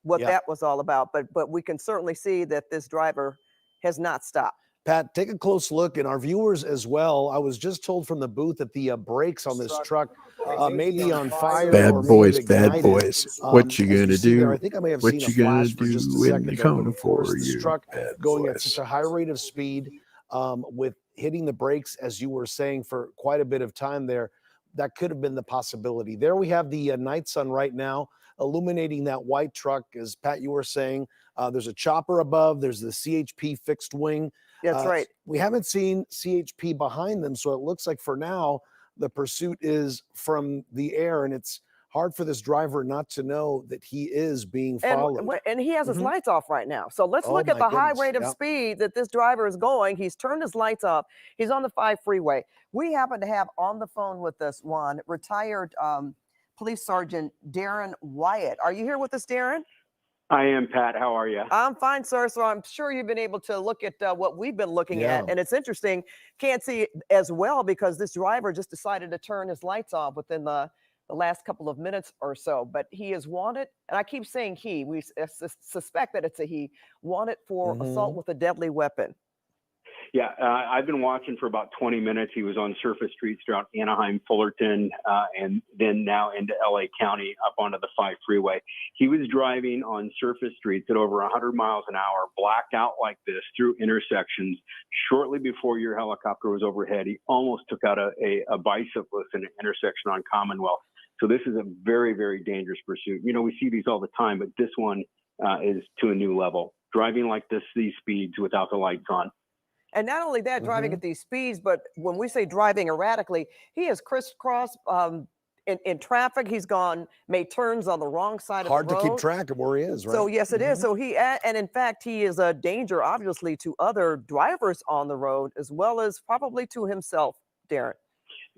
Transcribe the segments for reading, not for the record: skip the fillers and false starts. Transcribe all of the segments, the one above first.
what Yeah. that was all about. But we can certainly see that this driver has not stopped. Pat, take a close look, and our viewers as well. I was just told from the booth that the brakes on this truck may be on fire or may have ignited. Bad boys. What you As gonna see there, do? I think I may have What seen a you gonna flash for just a do when second they there, but come of course, for this you? truck Bad going at boys. such a high rate of speed, with hitting the brakes, as you were saying, for quite a bit of time there, that could have been the possibility. There we have the night sun right now, illuminating that white truck. As Pat, you were saying, there's a chopper above. There's the CHP fixed wing. That's right. We haven't seen CHP behind them, so it looks like for now the pursuit is from the air, and it's hard for this driver not to know that he is being followed. And he has his lights off right now. So let's Oh, look at my the high goodness. rate of Yep. speed that this driver is going. He's turned his lights off. He's on the 5 freeway. We happen to have on the phone with us, Juan, retired Police Sergeant Darren Wyatt. Are you here with us, Darren? I am, Pat. How are you? I'm fine, sir. So I'm sure you've been able to look at what we've been looking at. And it's interesting. Can't see it as well because this driver just decided to turn his lights off within the last couple of minutes or so. But he is wanted, and I keep saying he. We suspect that it's a he, wanted for assault with a deadly weapon. Yeah, I've been watching for about 20 minutes. He was on surface streets throughout Anaheim, Fullerton, and then now into LA County up onto the 5 freeway. He was driving on surface streets at over 100 miles an hour, blacked out like this through intersections. Shortly before your helicopter was overhead, he almost took out a bicyclist in an intersection on Commonwealth. So this is a very, very dangerous pursuit. You know, we see these all the time, but this one is to a new level. Driving like this, these speeds without the lights on. And not only that, driving at these speeds, but when we say driving erratically, he has crisscrossed in traffic. He's made turns on the wrong side of the road. Hard to keep track of where he is, right? So yes, it is. So and in fact, he is a danger, obviously, to other drivers on the road, as well as probably to himself, Darren.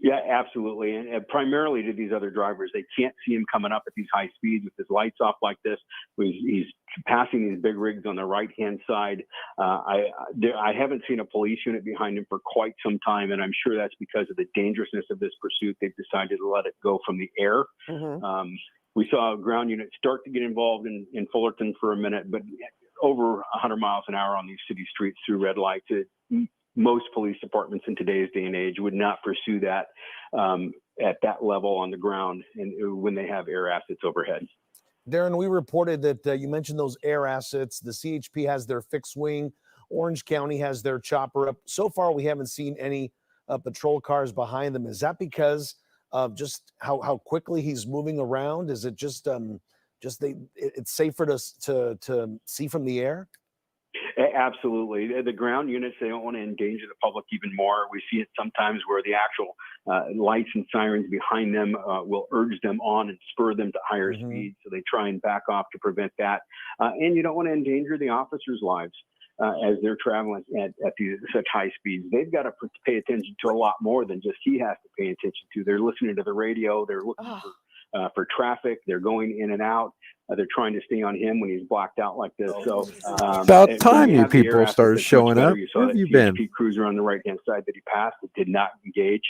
Yeah, absolutely. And primarily to these other drivers, they can't see him coming up at these high speeds with his lights off like this. He's passing these big rigs on the right-hand side. I haven't seen a police unit behind him for quite some time, and I'm sure that's because of the dangerousness of this pursuit. They've decided to let it go from the air. We saw a ground unit start to get involved in Fullerton for a minute, but over 100 miles an hour on these city streets through red lights, most police departments in today's day and age would not pursue that at that level on the ground and when they have air assets overhead. Darren, we reported that you mentioned those air assets. The CHP has their fixed wing. Orange County has their chopper up. So far, we haven't seen any patrol cars behind them. Is that because of just how quickly he's moving around? Is it just it's safer to see from the air? Absolutely. The ground units, they don't want to endanger the public even more. We see it sometimes where the actual lights and sirens behind them will urge them on and spur them to higher speeds. So they try and back off to prevent that. And you don't want to endanger the officers' lives as they're traveling at such high speeds. They've got to pay attention to a lot more than just he has to pay attention to. They're listening to the radio. They're looking for traffic. They're going in and out. They're trying to stay on him when he's blacked out like this. So about time you people started showing up. Where have you been? Cruiser on the right-hand side that he passed, it did not engage.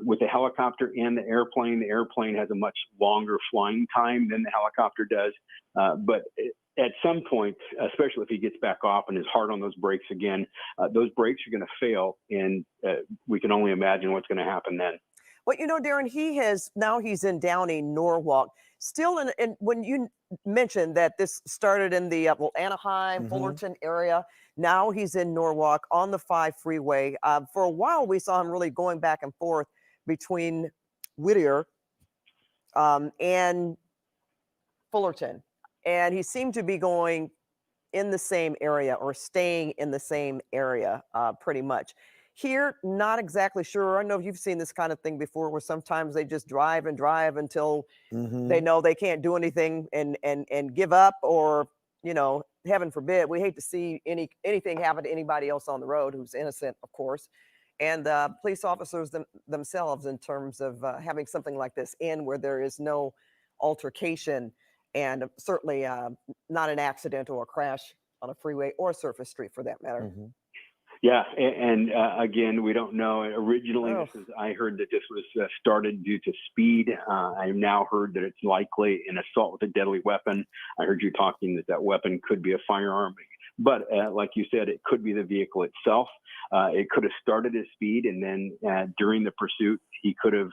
With the helicopter and the airplane has a much longer flying time than the helicopter does. But at some point, especially if he gets back off and is hard on those brakes again, those brakes are going to fail, and we can only imagine what's going to happen then. Well, you know, Darren, he's in Downey, Norwalk. Still in when you mentioned that this started in the Anaheim, Fullerton area. Now he's in Norwalk on the 5 freeway. For a while, we saw him really going back and forth between Whittier and Fullerton. And he seemed to be going in the same area or staying in the same area pretty much. Here, not exactly sure. I know you've seen this kind of thing before where sometimes they just drive and drive until they know they can't do anything and give up, or, you know, heaven forbid, we hate to see anything happen to anybody else on the road who's innocent, of course. And police officers themselves, in terms of having something like this in where there is no altercation and certainly not an accident or a crash on a freeway or a surface street for that matter. Yeah, and again, we don't know. Originally, Oh. I heard that this was started due to speed. I've now heard that it's likely an assault with a deadly weapon. I heard you talking that weapon could be a firearm, but like you said, it could be the vehicle itself. It could have started at speed, and then during the pursuit, he could have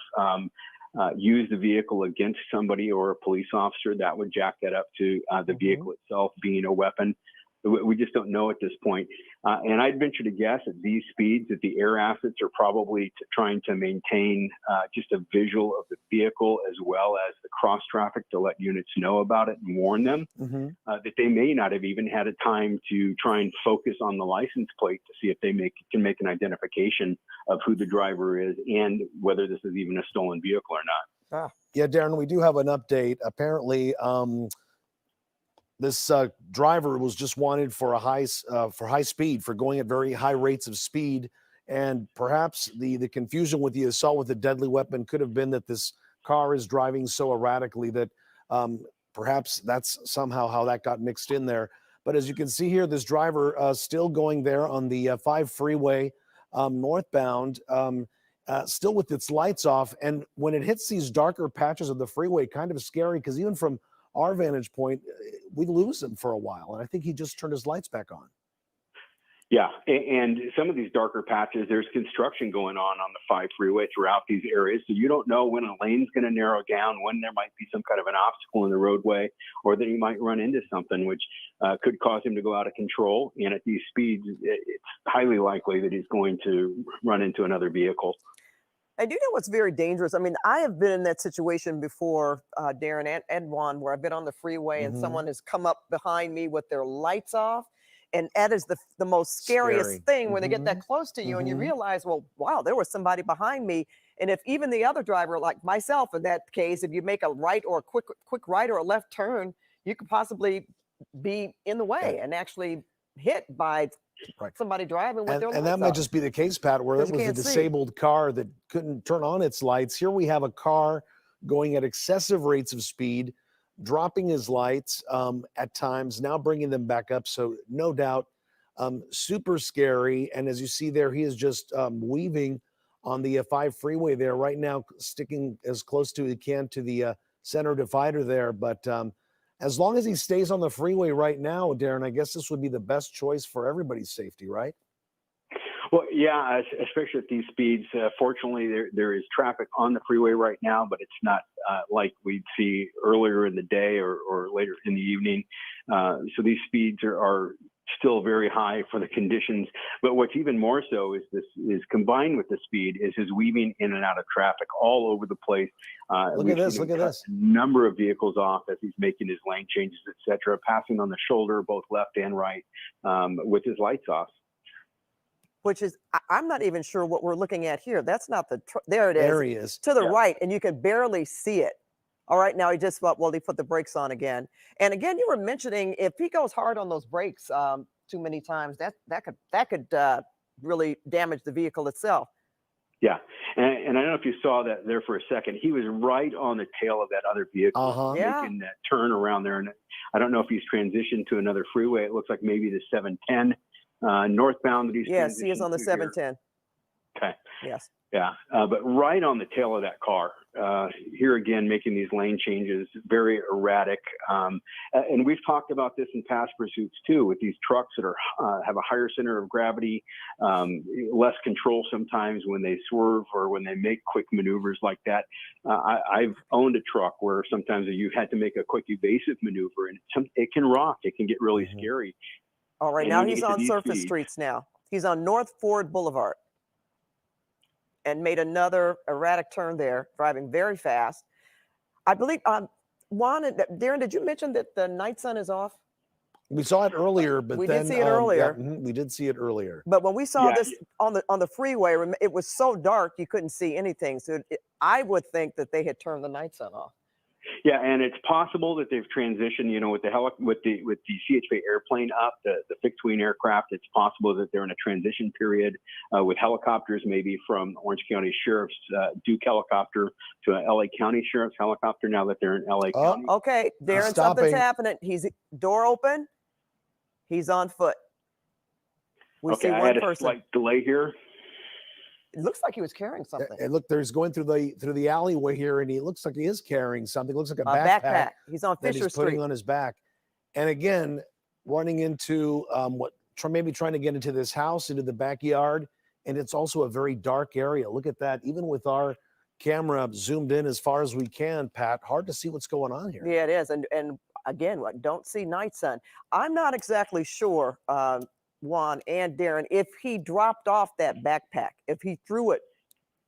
used the vehicle against somebody or a police officer. That would jack that up to the vehicle itself being a weapon. We just don't know at this point. And I'd venture to guess at these speeds that the air assets are probably trying to maintain just a visual of the vehicle as well as the cross traffic to let units know about it and warn them that they may not have even had a time to try and focus on the license plate to see if they can make an identification of who the driver is and whether this is even a stolen vehicle or not. Yeah, Darren, we do have an update. Apparently, this driver was just wanted for high speed, for going at very high rates of speed, and perhaps the confusion with the assault with a deadly weapon could have been that this car is driving so erratically that perhaps that's somehow how that got mixed in there. But as you can see here, this driver still going there on the 5 freeway northbound, still with its lights off, and when it hits these darker patches of the freeway, kind of scary, because even from our vantage point, we lose him for a while. And I think he just turned his lights back on. Yeah, and some of these darker patches, there's construction going on the 5 freeway throughout these areas. So you don't know when a lane's going to narrow down, when there might be some kind of an obstacle in the roadway, or that he might run into something which could cause him to go out of control. And at these speeds, it's highly likely that he's going to run into another vehicle. And you know what's very dangerous? I mean, I have been in that situation before, Darren and Juan, where I've been on the freeway and someone has come up behind me with their lights off. And that is the most scariest thing when they get that close to you and you realize, well, wow, there was somebody behind me. And if even the other driver, like myself in that case, if you make a right or a quick right or a left turn, you could possibly be in the way and actually hit by somebody driving with their lights and that might just be the case, Pat, where it was a disabled car that couldn't turn on its lights. Here we have a car going at excessive rates of speed, dropping his lights at times, now bringing them back up. So no doubt, super scary. And as you see there, he is just weaving on the 5 freeway there right now, sticking as close to he can to the center divider there. But as long as he stays on the freeway right now, Darren, I guess this would be the best choice for everybody's safety, right? Well, yeah, especially at these speeds. Fortunately, there is traffic on the freeway right now, but it's not like we'd see earlier in the day or later in the evening. So these speeds are still very high for the conditions. But what's even more so is combined with the speed is his weaving in and out of traffic all over the place. Look at this. Look at this. A number of vehicles off as he's making his lane changes, etc., passing on the shoulder, both left and right, with his lights off. Which is, I'm not even sure what we're looking at here. That's not there it is. There he is. To the right, and you can barely see it. All right, now he just thought, well, he put the brakes on again. And again, you were mentioning if he goes hard on those brakes too many times, that could really damage the vehicle itself. Yeah, and I don't know if you saw that there for a second. He was right on the tail of that other vehicle, making that turn around there. And I don't know if he's transitioned to another freeway. It looks like maybe the 710 northbound that he's Yes, he is on the 710. Okay. Yes. Yeah, but right on the tail of that car. Here again, making these lane changes, very erratic. And we've talked about this in past pursuits too, with these trucks that have a higher center of gravity, less control sometimes when they swerve or when they make quick maneuvers like that. I've owned a truck where sometimes you had to make a quick evasive maneuver, and it can rock. It can get really scary. All right, now he's on surface streets now. He's on North Ford Boulevard and made another erratic turn there, driving very fast. I believe, Juan and Darren, did you mention that the night sun is off? We saw it earlier, but we then, did see it earlier. We did see it earlier. But when we saw this on the freeway, it was so dark you couldn't see anything. So I would think that they had turned the night sun off. Yeah, and it's possible that they've transitioned, with the CHP airplane up, the fixed wing aircraft. It's possible that they're in a transition period with helicopters, maybe from Orange County Sheriff's Duke helicopter to an LA County Sheriff's helicopter. Now that they're in LA County. Okay, Darren, something's happening. He's door open. He's on foot. We Okay, see I one had a person. slight delay here. It looks like he was carrying something. And look, there's going through the alleyway here, and he looks like he is carrying something. Looks like a A backpack backpack. He's on that Fisher he's putting Street. on his back. And again, running into maybe trying to get into this house, into the backyard. And it's also a very dark area. Look at that. Even with our camera zoomed in as far as we can, Pat, hard to see what's going on here. Yeah, it is. And again, don't see night sun. I'm not exactly sure, Juan and Darren, if he dropped off that backpack, if he threw it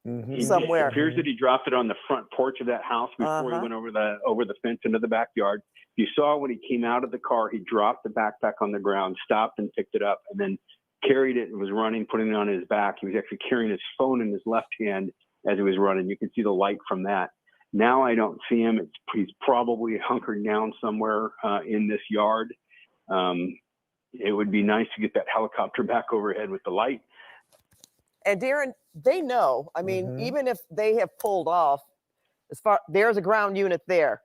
Mhm. somewhere. It appears that he dropped it on the front porch of that house before he went over the fence into the backyard. You saw when he came out of the car, he dropped the backpack on the ground, stopped and picked it up, and then carried it and was running, putting it on his back. He was actually carrying his phone in his left hand as he was running. You can see the light from that. Now I don't see him. He's probably hunkered down somewhere in this yard. It would be nice to get that helicopter back overhead with the light. And Darren, they know. I mean, Mhm. even if they have pulled off, there's a ground unit there.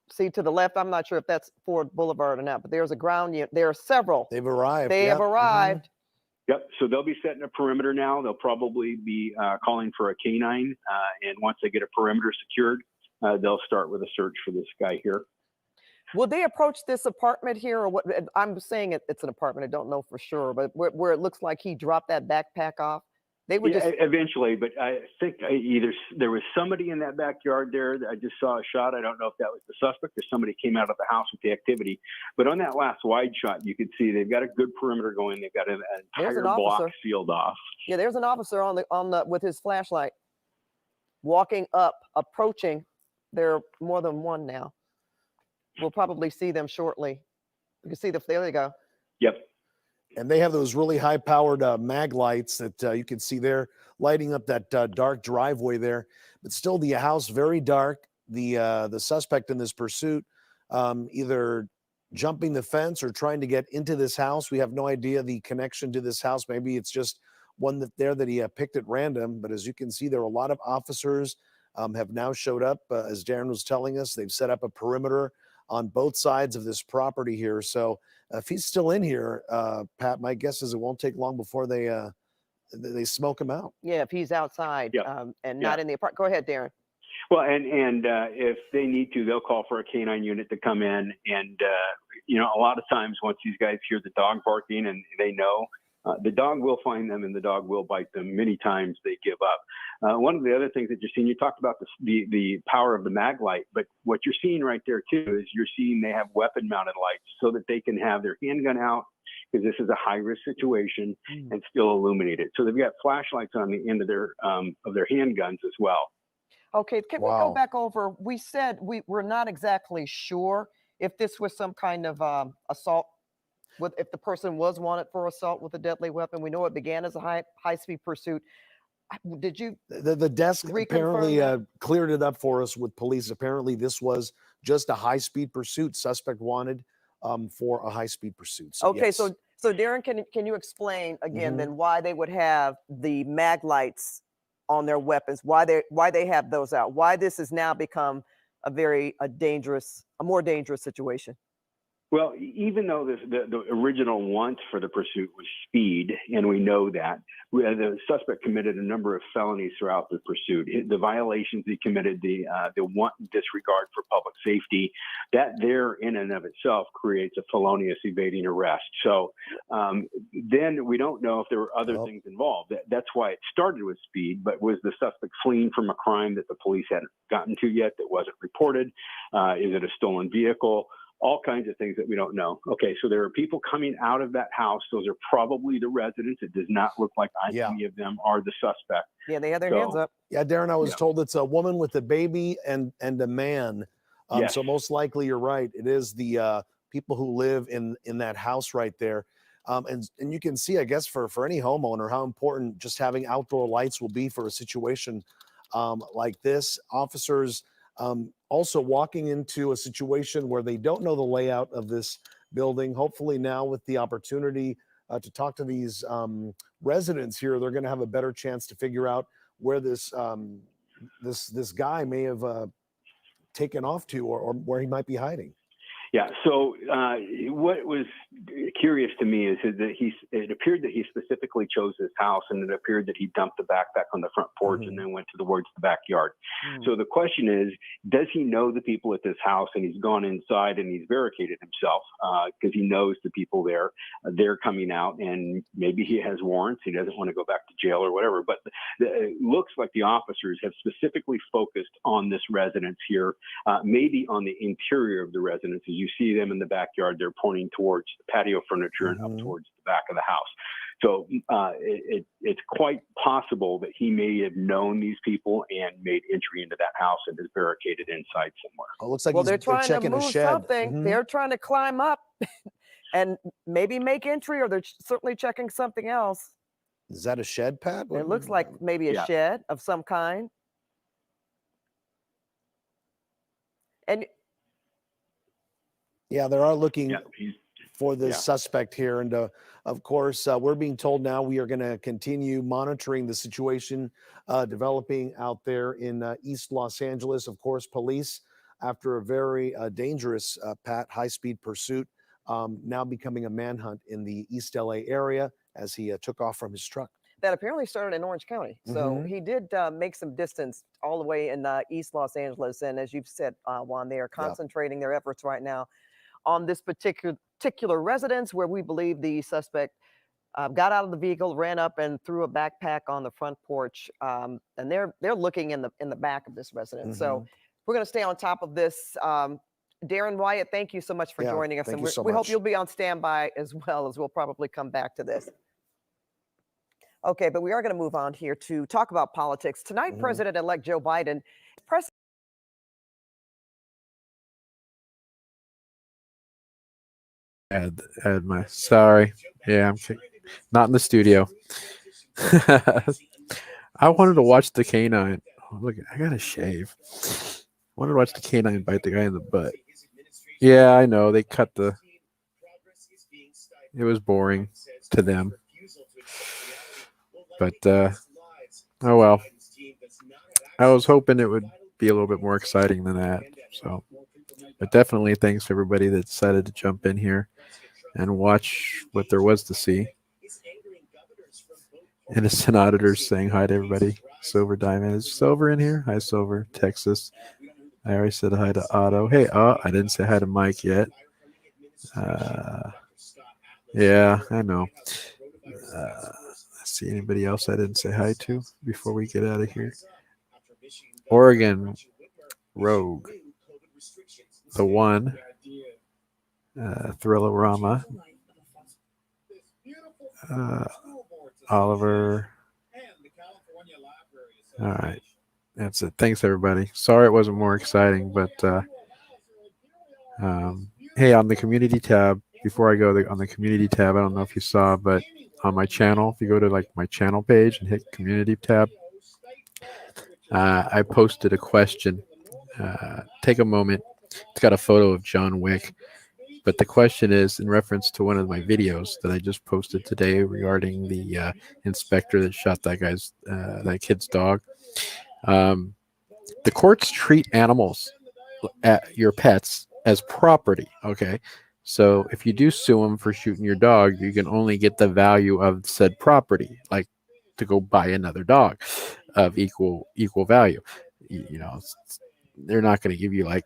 See to the left, I'm not sure if that's Ford Boulevard or not, but there's a ground unit. There are several. They've arrived. They Yep. have arrived. Yep. So they'll be setting a perimeter now. They'll probably be calling for a canine. And once they get a perimeter secured, they'll start with a search for this guy here. Will they approach this apartment here, or what? I'm saying it's an apartment. I don't know for sure, but where it looks like he dropped that backpack off, they would Yeah, just. eventually, but I think either there was somebody in that backyard there. I just saw a shot. I don't know if that was the suspect or somebody came out of the house with the activity. But on that last wide shot, you could see they've got a good perimeter going. They've got an There's entire an block officer. sealed off. Yeah, there's an officer on the with his flashlight, walking up, approaching. There are more than one now. We'll probably see them shortly. You can see there they go. Yep. And they have those really high-powered mag lights that you can see there lighting up that dark driveway there. But still, the house very dark. The suspect in this pursuit either jumping the fence or trying to get into this house. We have no idea the connection to this house. Maybe it's just one that he picked at random. But as you can see, there are a lot of officers have now showed up. As Darren was telling us, they've set up a perimeter on both sides of this property here. So if he's still in here, Pat, my guess is it won't take long before they smoke him out. Yeah, if he's outside and not in the apartment. Go ahead, Darren. Well, and if they need to, they'll call for a canine unit to come in. And a lot of times once these guys hear the dog barking and they know, the dog will find them and the dog will bite them. Many times they give up. One of the other things that you're seeing, you talked about the power of the mag light, but what you're seeing right there too is you're seeing they have weapon mounted lights so that they can have their handgun out, because this is a high risk situation, and still illuminate it. So they've got flashlights on the end of their handguns as well. Okay, can we go back over? We said we're not exactly sure if this was some kind of assault. If the person was wanted for assault with a deadly weapon. We know it began as a high-speed pursuit. Did you? The desk apparently cleared it up for us with police. Apparently, this was just a high-speed pursuit. Suspect wanted for a high-speed pursuit. So, okay, yes. so Darren, can you explain again then why they would have the mag lights on their weapons? Why they have those out? Why this has now become a more dangerous situation? Well, even though the original want for the pursuit was speed, and we know that, the suspect committed a number of felonies throughout the pursuit. The violations he committed, the wanton disregard for public safety, that there in and of itself creates a felonious evading arrest. So then we don't know if there were other things involved. That's why it started with speed, but was the suspect fleeing from a crime that the police hadn't gotten to yet that wasn't reported? Is it a stolen vehicle? All kinds of things that we don't know. Okay, so there are people coming out of that house. Those are probably the residents. It does not look like any of them are the suspect. Yeah, they had their hands up. Yeah, Darren, I was told it's a woman with a baby and a man. Yes. So most likely you're right. It is the people who live in that house right there. And you can see, I guess, for any homeowner, how important just having outdoor lights will be for a situation like this. Officers also walking into a situation where they don't know the layout of this building. Hopefully now with the opportunity to talk to these residents here, they're going to have a better chance to figure out where this guy may have taken off to or where he might be hiding. Yeah. So what was curious to me is that it appeared that he specifically chose this house, and it appeared that he dumped the backpack on the front porch and then went towards the backyard. So the question is, does he know the people at this house, and he's gone inside and he's barricaded himself because he knows the people there, they're coming out, and maybe he has warrants. He doesn't want to go back to jail or whatever. But it looks like the officers have specifically focused on this residence here, maybe on the interior of the residence. As you see them in the backyard, they're pointing towards the patio furniture and up towards the back of the house. So it's quite possible that he may have known these people and made entry into that house and is barricaded inside somewhere. Oh, it looks like Well, he's they're trying to checking a move shed. something. They're trying to climb up and maybe make entry, or they're certainly checking something else. Is that a shed, Pat? It looks like maybe a shed of some kind. And yeah, they are looking he's for this suspect here. And of course, we're being told now we are going to continue monitoring the situation developing out there in East Los Angeles. Of course, police, after a very dangerous, high-speed pursuit, now becoming a manhunt in the East LA area as he took off from his truck. that apparently started in Orange County. So he did make some distance all the way in East Los Angeles. And as you've said, Juan, they are concentrating their efforts right now on this particular residence where we believe the suspect got out of the vehicle, ran up and threw a backpack on the front porch. And they're looking in the back of this residence. So we're going to stay on top of this. Darren Wyatt, thank you so much for joining us. And we hope you'll be on standby as well, as we'll probably come back to this. Okay, but we are going to move on here to talk about politics. Tonight, President-elect Joe Biden Add my sorry. Yeah, I'm not in the studio. I wanted to watch the canine. Oh, look, I gotta shave. I wanted to watch the canine bite the guy in the butt. Yeah, I know. They cut the. It was boring to them. But oh well. I was hoping it would be a little bit more exciting than that. So, but definitely thanks to everybody that decided to jump in here and watch what there was to see. Innocent auditors saying hi to everybody. Silver Diamond. Is Silver in here? Hi, Silver. Texas. I already said hi to Otto. Hey, I didn't say hi to Mike yet. Yeah, I know. See anybody else I didn't say hi to before we get out of here? Oregon Rogue. The one. Thrillerama. Oliver. All right. That's it. Thanks, everybody. Sorry it wasn't more exciting, but hey, on the community tab, before I go on the community tab, I don't know if you saw, but on my channel, if you go to like my channel page and hit community tab, I posted a question. Take a moment. It's got a photo of John Wick, but the question is in reference to one of my videos that I just posted today regarding the inspector that shot that kid's dog. The courts treat animals, your pets, as property. Okay. So if you do sue them for shooting your dog, you can only get the value of said property, like to go buy another dog of equal value. You know, they're not going to give you like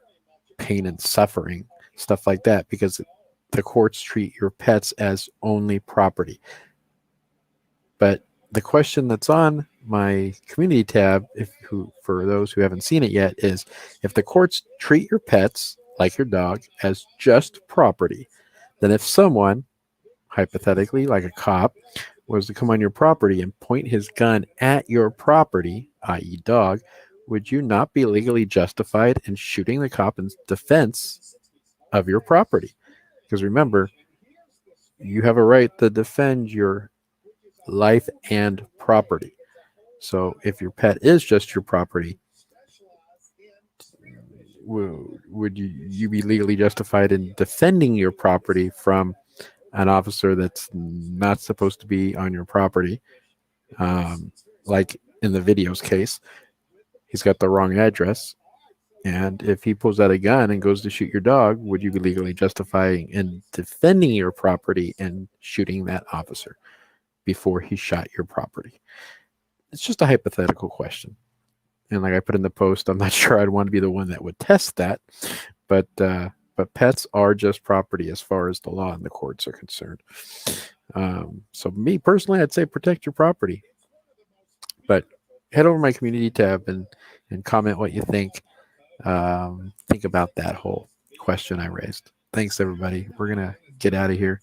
pain and suffering, stuff like that, because the courts treat your pets as only property. But the question that's on my community tab, for those who haven't seen it yet, is if the courts treat your pets like your dog as just property, then if someone, hypothetically like a cop, was to come on your property and point his gun at your property, i.e. dog, would you not be legally justified in shooting the cop in defense of your property? Because remember, you have a right to defend your life and property. So if your pet is just your property, would you be legally justified in defending your property from an officer that's not supposed to be on your property? Like in the video's case, he's got the wrong address And if he pulls out a gun and goes to shoot your dog, would you be legally justifying in defending your property and shooting that officer before he shot your property? It's just a hypothetical question. And like I put in the post, I'm not sure I'd want to be the one that would test that, but pets are just property as far as the law and the courts are concerned. So me personally, I'd say protect your property. But head over to my community tab and comment what you think. Think about that whole question I raised. Thanks, everybody. We're going to get out of here.